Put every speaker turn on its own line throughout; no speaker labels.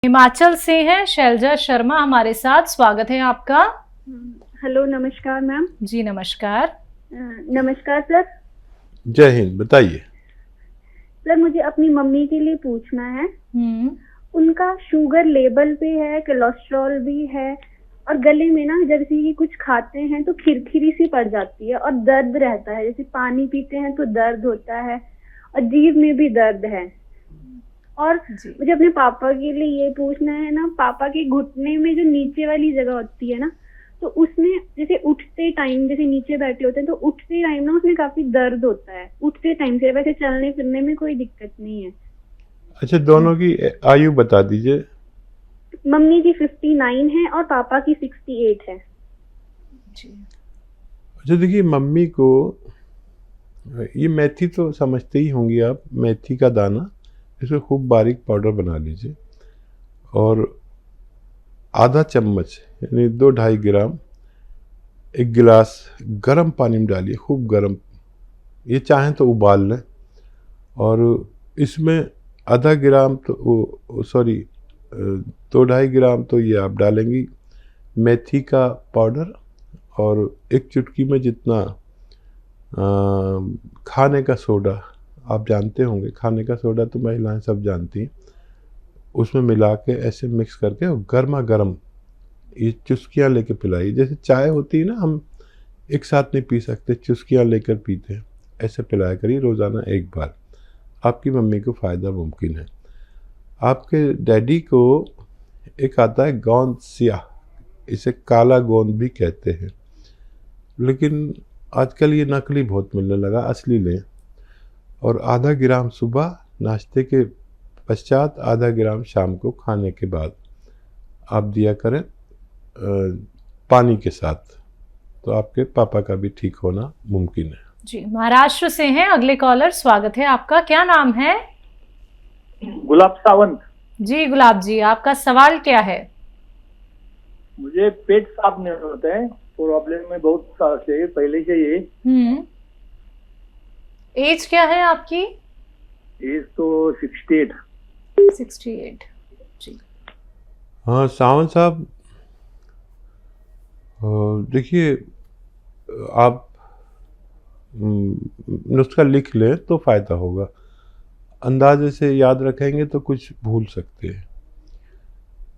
हिमाचल से हैं शैलजा शर्मा हमारे साथ। स्वागत है आपका।
हेलो, नमस्कार मैम।
जी नमस्कार।
नमस्कार सर।
जय हिंद। बताइए
सर, मुझे अपनी मम्मी के लिए पूछना है। उनका शुगर लेवल पे है, कोलेस्ट्रॉल भी है, और गले में ना जैसे कि कुछ खाते हैं तो खिरखिरी सी पड़ जाती है और दर्द रहता है। जैसे पानी पीते हैं तो दर्द होता है और जीभ में भी दर्द है। और मुझे अपने पापा के लिए ये पूछना है ना, पापा के घुटने में जो नीचे वाली जगह होती है ना, तो उसमें जैसे उठते टाइम, जैसे नीचे बैठे होते हैं तो उठते टाइम ना उसमें काफी दर्द होता है। उठते टाइम से, वैसे चलने फिरने में कोई दिक्कत नहीं है।
अच्छा, दोनों की आयु बता दीजिए।
मम्मी की 59 है और पापा की 68 है।
अच्छा देखिए, मम्मी को ये मेथी तो समझते ही होंगी आप। मेथी का दाना, इसको खूब बारीक पाउडर बना लीजिए और आधा चम्मच यानी 2-2.5 ग्राम एक गिलास गर्म पानी में डालिए, खूब गर्म। ये चाहें तो उबाल लें। और इसमें आधा ग्राम तो 2-2.5 ग्राम तो ये आप डालेंगी मेथी का पाउडर, और एक चुटकी में जितना खाने का सोडा, आप जानते होंगे खाने का सोडा तो महिलाएं सब जानती हैं, उसमें मिला के ऐसे मिक्स करके और गर्मा गर्म ये चुस्कियाँ लेके पिलाई। जैसे चाय होती है ना, हम एक साथ नहीं पी सकते, चुस्कियाँ लेकर पीते हैं, ऐसे पिलाया करिए रोज़ाना एक बार। आपकी मम्मी को फ़ायदा मुमकिन है। आपके डैडी को एक आता है गोंद स्याह, इसे काला गोंद भी कहते हैं, लेकिन आजकल ये नकली बहुत मिलने लगा, असली लें। और आधा ग्राम सुबह नाश्ते के पश्चात, आधा ग्राम शाम को खाने के बाद आप दिया करें पानी के साथ, तो आपके पापा का भी ठीक होना मुमकिन है।
जी, महाराष्ट्र से हैं अगले कॉलर। स्वागत है आपका। क्या नाम है?
गुलाब सावंत।
जी गुलाब जी, आपका सवाल क्या है?
मुझे पेट साफ नहीं होता है, प्रॉब्लम में बहुत साल से पहले से ये।
एज क्या है आपकी?
एज तो 68।
68। जी
हाँ सावंत साहब, देखिए आप नुस्खा लिख लें तो फ़ायदा होगा। अंदाजे से याद रखेंगे तो कुछ भूल सकते हैं।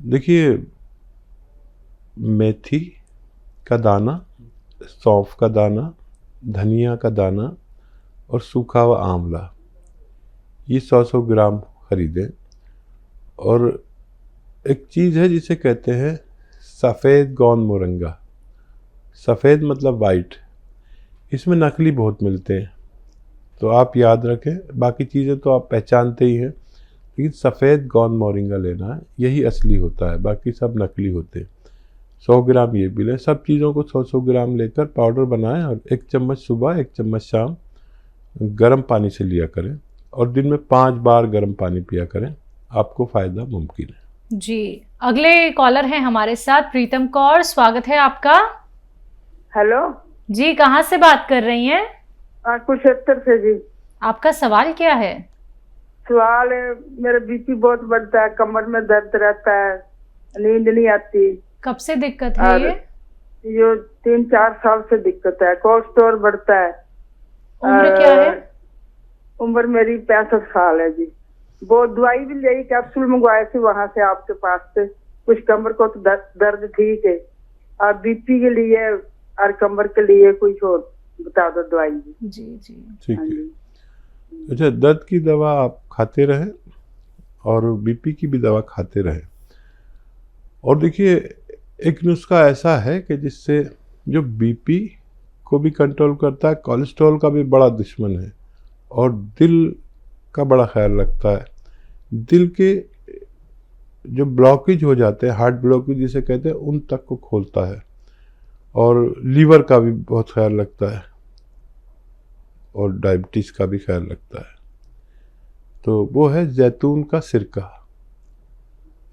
देखिए, मेथी का दाना, सौंफ का दाना, धनिया का दाना और सूखा हुआ आंवला, ये 100-100 ग्राम खरीदें। और एक चीज़ है जिसे कहते हैं सफ़ेद गोंद मोरंगा। सफ़ेद मतलब वाइट, इसमें नकली बहुत मिलते हैं, तो आप याद रखें। बाकी चीज़ें तो आप पहचानते ही हैं, लेकिन सफ़ेद गोंद मोरिंगा लेना है, यही असली होता है, बाकी सब नकली होते हैं। 100 ग्राम ये भी लें। सब चीज़ों को 100-100 ग्राम लेकर पाउडर बनाएं और 1 चम्मच सुबह 1 चम्मच शाम गर्म पानी से लिया करें, और दिन में 5 बार गर्म पानी पिया करें, आपको फ़ायदा मुमकिन है।
जी, अगले कॉलर हैं हमारे साथ प्रीतम कौर। स्वागत है आपका।
हेलो
जी, कहाँ से बात कर रही हैं?
कुरुक्षेत्र से जी।
आपका सवाल क्या है?
सवाल है, मेरा बीपी बहुत बढ़ता है, कमर में दर्द रहता है, नींद नहीं आती।
कब से दिक्कत है ये?
3-4 साल से दिक्कत है। कोलेस्ट्रॉल बढ़ता है।
उम्र क्या है?
उम्र मेरी 65 साल है जी। वो दवाई भी ली, कैप्सूल मंगवाए थे वहां से, आपके पास से। कुछ कमर को तो दर्द ठीक है, और बीपी के लिए और कमर के लिए कुछ और बता दो दवाई।
जी जी
ठीक है। अच्छा, दर्द की दवा आप खाते रहें और बीपी की भी दवा खाते रहें। और देखिए, एक नुस्खा ऐसा है कि जिससे जो बीपी को भी कंट्रोल करता है, कोलेस्ट्रॉल का भी बड़ा दुश्मन है, और दिल का बड़ा ख्याल रखता है। दिल के जो ब्लॉकेज हो जाते हैं, हार्ट ब्लॉकेज जिसे कहते हैं, उन तक को खोलता है, और लीवर का भी बहुत ख्याल रखता है, और डायबिटीज़ का भी ख्याल रखता है। तो वो है जैतून का सिरका।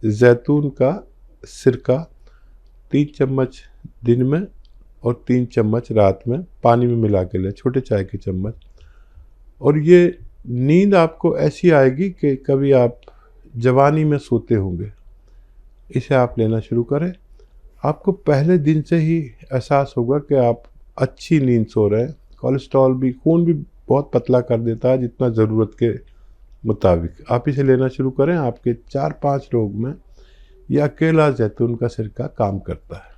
जैतून का सिरका 3 चम्मच दिन में और 3 चम्मच रात में पानी में मिला के लें, छोटे चाय के चम्मच। और ये नींद आपको ऐसी आएगी कि कभी आप जवानी में सोते होंगे, इसे आप लेना शुरू करें। आपको पहले दिन से ही एहसास होगा कि आप अच्छी नींद सो रहे हैं। कोलेस्ट्रॉल भी, खून भी बहुत पतला कर देता है जितना ज़रूरत के मुताबिक। आप इसे लेना शुरू करें। आपके 4-5 रोग में यह अकेला जैतून का सिरका काम करता है।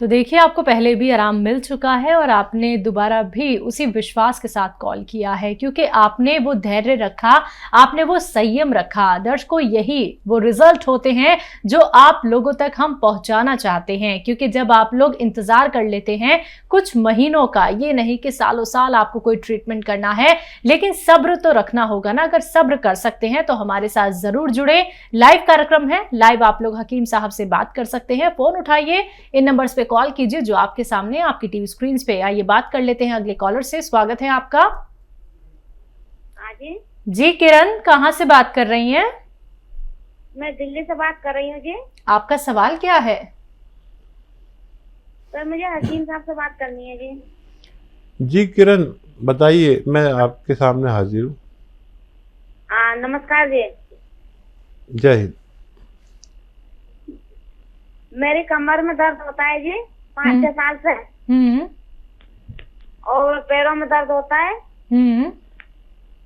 तो देखिए, आपको पहले भी आराम मिल चुका है और आपने दोबारा भी उसी विश्वास के साथ कॉल किया है, क्योंकि आपने वो धैर्य रखा, आपने वो संयम रखा। दर्शकों, यही वो रिजल्ट होते हैं जो आप लोगों तक हम पहुंचाना चाहते हैं। क्योंकि जब आप लोग इंतजार कर लेते हैं कुछ महीनों का, ये नहीं कि सालों साल आपको कोई ट्रीटमेंट करना है, लेकिन सब्र तो रखना होगा ना। अगर सब्र कर सकते हैं तो हमारे साथ जरूर जुड़े। लाइव कार्यक्रम है, लाइव आप लोग हकीम साहब से बात कर सकते हैं। फोन उठाइए, इन नंबर्स पे कॉल कीजिए जो आपके सामने आपकी टीवी स्क्रीन पे। आइए बात कर लेते हैं अगले कॉलर से। स्वागत है आपका। जी किरण, कहाँ से बात कर रही हैं?
मैं दिल्ली से बात कर रही हूँ जी।
आपका सवाल क्या है?
सर, मुझे हकीम साहब से बात करनी है जी।
जी किरण, बताइए, मैं आपके सामने हाजिर हूँ।
नमस्कार जी।
जय हिंद।
मेरी कमर में दर्द होता है जी 5-6 साल से। और पैरों में दर्द होता है।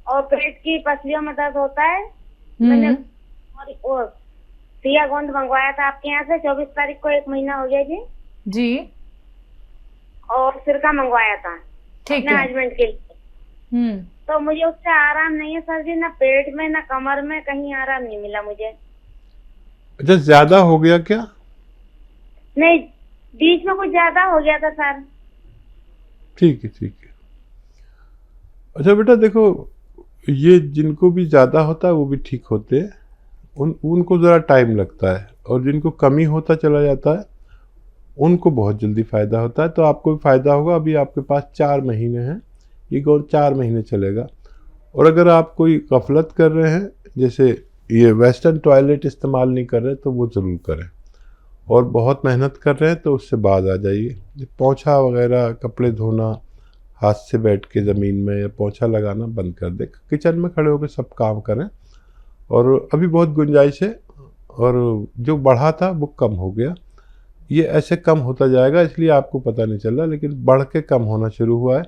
और पेट की पसलियों में दर्द होता है। मैंने सिया गोंद मंगवाया था आपके यहाँ से 24 तारीख को, 1 महीना हो गया जी।
जी।
और सिरका मंगवाया था
ठीक
अपने
है।
हस्बैंड के लिए। तो मुझे उससे आराम नहीं है सर जी, ना पेट में ना कमर में, कहीं आराम नहीं मिला मुझे।
अच्छा, ज्यादा हो गया क्या?
नहीं, बीच में कुछ ज्यादा हो गया था सर।
ठीक है, ठीक है। अच्छा बेटा, देखो, ये जिनको भी ज़्यादा होता है वो भी ठीक होते हैं। उनको ज़रा टाइम लगता है, और जिनको कमी होता चला जाता है उनको बहुत जल्दी फ़ायदा होता है। तो आपको भी फ़ायदा होगा। अभी आपके पास 4 महीने हैं, ये 4 महीने चलेगा। और अगर आप कोई गफलत कर रहे हैं, जैसे ये वेस्टर्न टॉयलेट इस्तेमाल नहीं कर रहे, तो वो ज़रूर करें। और बहुत मेहनत कर रहे हैं तो उससे बाज आ जाइए। पोंछा वगैरह, कपड़े धोना हाथ से बैठ के ज़मीन में, या पोंछा लगाना बंद कर दे। किचन में खड़े होकर सब काम करें। और अभी बहुत गुंजाइश है, और जो बढ़ा था वो कम हो गया। ये ऐसे कम होता जाएगा, इसलिए आपको पता नहीं चल रहा, लेकिन बढ़ के कम होना शुरू हुआ है।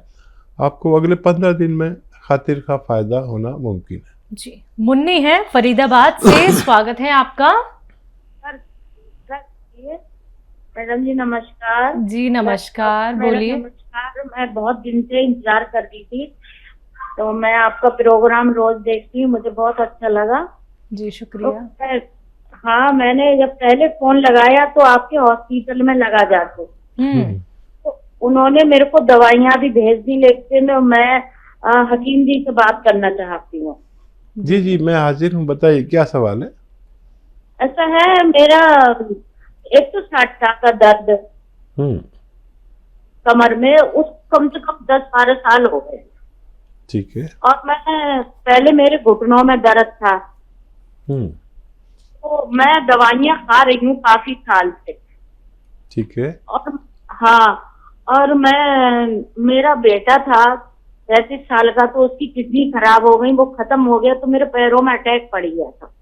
आपको अगले 15 दिन में खातिर का फ़ायदा होना मुमकिन है।
जी। मुन्नी है फरीदाबाद से, स्वागत है आपका।
मैडम जी नमस्कार।
जी नमस्कार, बोलिए।
नमस्कार। मैं बहुत दिन से इंतजार कर रही थी, तो मैं आपका प्रोग्राम रोज देखती हूँ, मुझे बहुत अच्छा लगा
जी, शुक्रिया।
तो हाँ, मैंने जब पहले फोन लगाया तो आपके हॉस्पिटल में लगा जाते, तो उन्होंने मेरे को दवाइयाँ भी भेज दी, लेकिन मैं हकीम जी से बात करना चाहती हूँ।
जी जी, मैं हाजिर हूँ, बताइए क्या सवाल है।
ऐसा है, मेरा 160 का दर्द कमर में, उस कम से कम 10-12 साल हो गए।
ठीक है।
और मैं पहले मेरे घुटनों में दर्द था, तो मैं दवाइयाँ खा रही हूँ काफी साल से।
ठीक है।
और हाँ, और मेरा बेटा था 35 साल का, तो उसकी किडनी खराब हो गई, वो खत्म हो गया, तो मेरे पैरों में अटैक पड़ गया था,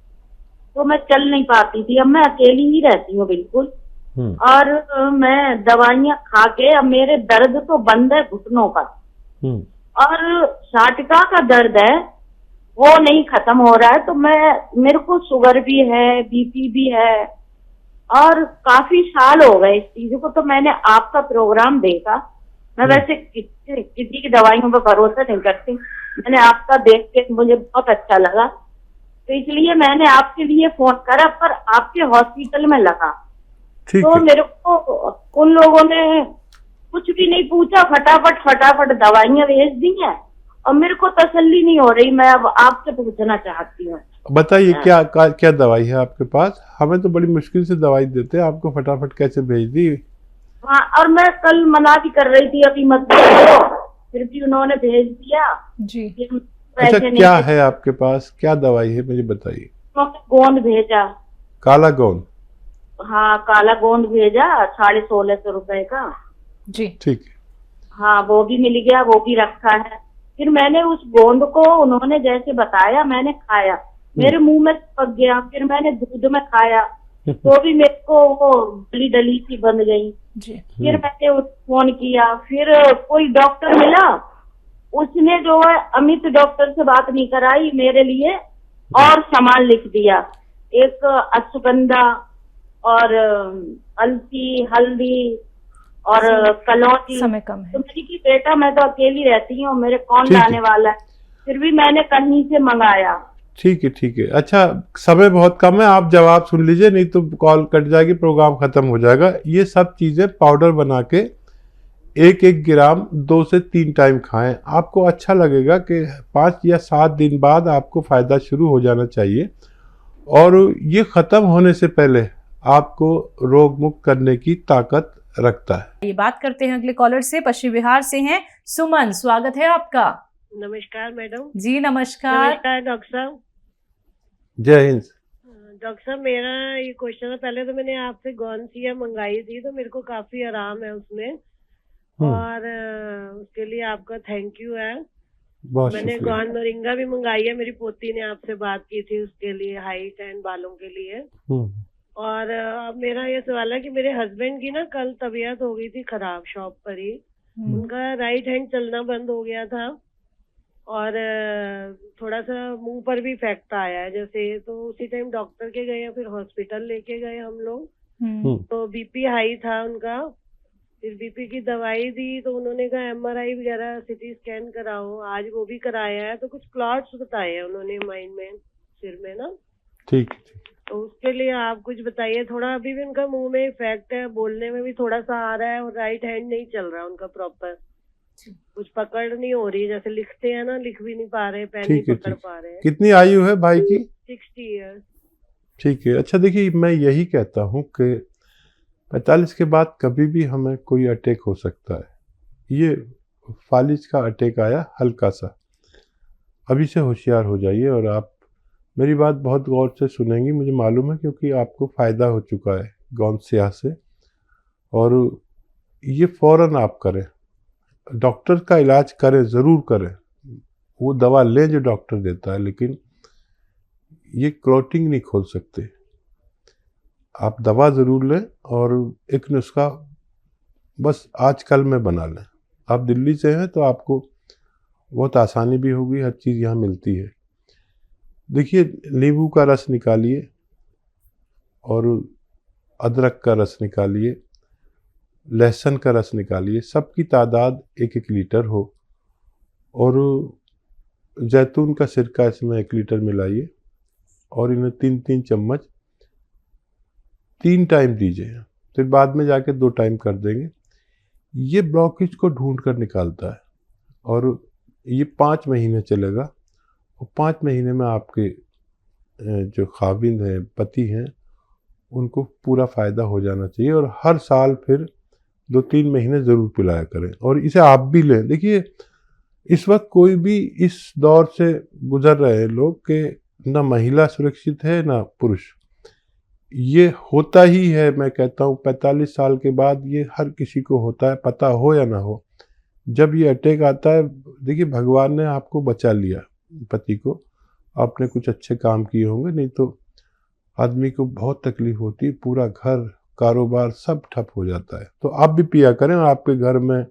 तो मैं चल नहीं पाती थी। अब मैं अकेली ही रहती हूँ बिल्कुल, और मैं दवाइयाँ खा के, अब मेरे दर्द तो बंद है घुटनों का, और साटिका का दर्द है वो नहीं खत्म हो रहा है। तो मेरे को शुगर भी है, बीपी भी है, और काफी साल हो गए इस चीज को। तो मैंने आपका प्रोग्राम देखा। मैं वैसे किसी की दवाइयों पर भरोसा नहीं करती, मैंने आपका देख के मुझे बहुत अच्छा लगा, तो इसलिए मैंने आपके लिए फोन करा, पर आपके हॉस्पिटल में लगा। तो मेरे को उन लोगों ने कुछ भी नहीं पूछा, फटाफट दवाइयाँ भेज दी हैं, और मेरे को तसल्ली नहीं हो रही। मैं अब आपसे पूछना चाहती हूँ,
बताइए क्या दवाई है आपके पास। हमें तो बड़ी मुश्किल से दवाई देते हैं, आपको फटाफट कैसे भेज दी।
हाँ, और मैं कल मना भी कर रही थी अभी मत भेजो, फिर भी उन्होंने भेज दिया जी।
अच्छा, क्या है आपके पास, क्या दवाई है मुझे बताइए।
गोंद भेजा,
काला गोंद।
हाँ, काला गोंद भेजा 1650 रुपए का
जी।
ठीक है।
हाँ, वो भी मिल गया, वो भी रखा है। फिर मैंने उस गोंद को उन्होंने जैसे बताया मैंने खाया, मेरे मुंह में चिपक गया। फिर मैंने दूध में खाया, तो भी मेरे को वो गली डली सी बन गई।
जी।
फिर मैंने फोन किया, फिर कोई डॉक्टर मिला, उसने जो है अमित डॉक्टर से बात नहीं कराई मेरे लिए और सामान लिख दिया, एक अश्वगंधा और अलसी, हल्दी और कलौंजी।
समय कम है।
तो मैंने कि बेटा मैं तो अकेली रहती हूँ, मेरे कौन
ठीक है।
लाने वाला है। फिर भी मैंने कहीं से मंगाया।
ठीक है, ठीक है। अच्छा, समय बहुत कम है, आप जवाब सुन लीजिए, नहीं तो कॉल कट जाएगी, प्रोग्राम खत्म हो जाएगा। ये सब चीज़ें पाउडर बना के 1-1 ग्राम 2 से 3 टाइम खाएं। आपको अच्छा लगेगा कि 5 या 7 दिन बाद आपको फ़ायदा शुरू हो जाना चाहिए, और ये ख़त्म होने से पहले आपको रोग मुक्त करने की ताकत रखता है।
ये बात करते हैं अगले कॉलर से, पश्चिम बिहार से हैं सुमन, स्वागत है आपका।
नमस्कार मैडम।
जी नमस्कार।
नमस्कार डॉक्टर साहब।
जय हिंद।
डॉक्टर साहब, मेरा ये क्वेश्चन है, पहले तो मैंने आपसे गौनसिया मंगाई थी, तो मेरे को काफी आराम है उसमें, और उसके लिए आपका थैंक यू है।
बहुत
मैंने
शुक्रिया।
गौन मोरिंगा भी मंगाई है, मेरी पोती ने आपसे बात की थी उसके लिए, हाइट एंड बालों के लिए। और अब मेरा ये सवाल है कि मेरे हस्बैंड की ना कल तबीयत हो गई थी खराब शॉप पर ही, उनका राइट हैंड चलना बंद हो गया था, और थोड़ा सा मुंह पर भी इफेक्ट आया है जैसे, तो उसी टाइम डॉक्टर के गए, फिर हॉस्पिटल लेके गए हम लोग। तो बीपी हाई था उनका, फिर बीपी की दवाई दी, तो उन्होंने कहा एमआरआई वगैरह सिटी स्कैन कराओ, आज वो भी कराया है, तो कुछ क्लॉट्स बताए हैं उन्होंने माइंड में, सिर में ना।
ठीक है।
तो उसके लिए आप कुछ बताइए। थोड़ा अभी भी उनका मुंह में इफेक्ट है, बोलने में भी थोड़ा सा आ रहा है, और राइट हैंड नहीं चल रहा उनका प्रॉपर, कुछ पकड़ नहीं हो रही, जैसे लिखते हैं ना, लिख भी नहीं पा रहे, पेन नहीं पकड़ पा रहे।
कितनी आयु है भाई की?
60 ईयर्स।
ठीक है। अच्छा देखिए, मैं यही कहता हूँ कि 45 के बाद कभी भी हमें कोई अटैक हो सकता है। ये फालिज का अटैक आया हल्का सा, अभी से होशियार हो जाइए, और आप मेरी बात बहुत गौर से सुनेंगी, मुझे मालूम है, क्योंकि आपको फ़ायदा हो चुका है गौनसिया से, और ये फ़ौरन आप करें, डॉक्टर का इलाज करें, ज़रूर करें, वो दवा लें जो डॉक्टर देता है, लेकिन ये क्लॉटिंग नहीं खोल सकते। आप दवा ज़रूर लें, और एक नुस्खा बस आजकल में बना लें। आप दिल्ली से हैं तो आपको बहुत आसानी भी होगी, हर चीज़ यहाँ मिलती है। देखिए, नींबू का रस निकालिए और अदरक का रस निकालिए, लहसुन का रस निकालिए, सबकी तादाद 1-1 लीटर हो, और जैतून का सिरका इसमें 1 लीटर मिलाइए, और इन्हें 3-3 चम्मच 3 टाइम दीजिए, फिर बाद में जाके 2 टाइम कर देंगे। ये ब्लॉकेज को ढूंढ कर निकालता है, और ये 5 महीने चलेगा, और 5 महीने में आपके जो खाविंद हैं, पति हैं, उनको पूरा फ़ायदा हो जाना चाहिए। और हर साल फिर 2-3 महीने ज़रूर पिलाया करें, और इसे आप भी लें। देखिए, इस वक्त कोई भी इस दौर से गुजर रहे हैं लोग कि न महिला सुरक्षित है न पुरुष। ये होता ही है, मैं कहता हूँ 45 साल के बाद ये हर किसी को होता है, पता हो या ना हो। जब ये अटैक आता है, देखिए भगवान ने आपको बचा लिया, पति को, आपने कुछ अच्छे काम किए होंगे, नहीं तो आदमी को बहुत तकलीफ होती है, पूरा घर कारोबार सब ठप हो जाता है। तो आप भी पिया करें, और आपके घर में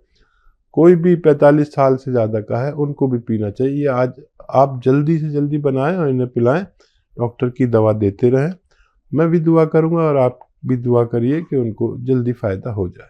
कोई भी 45 साल से ज़्यादा का है, उनको भी पीना चाहिए। ये आज आप जल्दी से जल्दी बनाएं और इन्हें पिलाएं, डॉक्टर की दवा देते रहें। मैं भी दुआ करूंगा, और आप भी दुआ करिए कि उनको जल्दी फ़ायदा हो जाए।